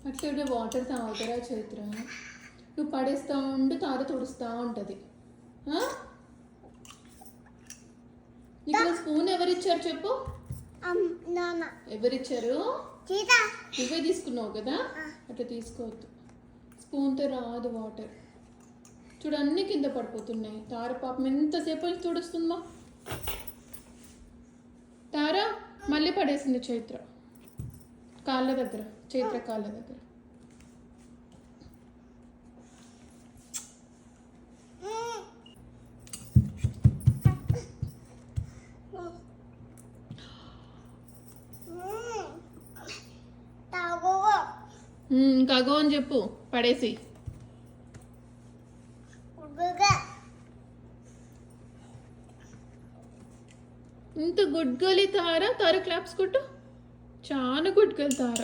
అట్లా వాటర్ తాగుతారా చైత్ర? నువ్వు పడేస్తూ ఉండి తార తుడుస్తూ ఉంటుంది. ఇక్కడ స్పూన్ ఎవరిచ్చారు చెప్పు? ఎవరిచ్చారు? నువ్వే తీసుకున్నావు కదా, అట్లా తీసుకోవద్దు. స్పూన్తో రాదు వాటర్. చూడు అన్నీ కింద పడిపోతున్నాయి. తార పాపం ఎంతసేపు నుంచి తుడుస్తుందా? తార మళ్ళీ పడేసింది చైత్ర కాళ్ళ దగ్గర, చైత్ర కాళ్ళ దగ్గర. కాగో అని చెప్పు పడేసి. ఇంత గుడ్ గర్ల్ తార. తార క్లాప్స్ కొట్టు. చాలా గుడ్ గర్ల్ తార.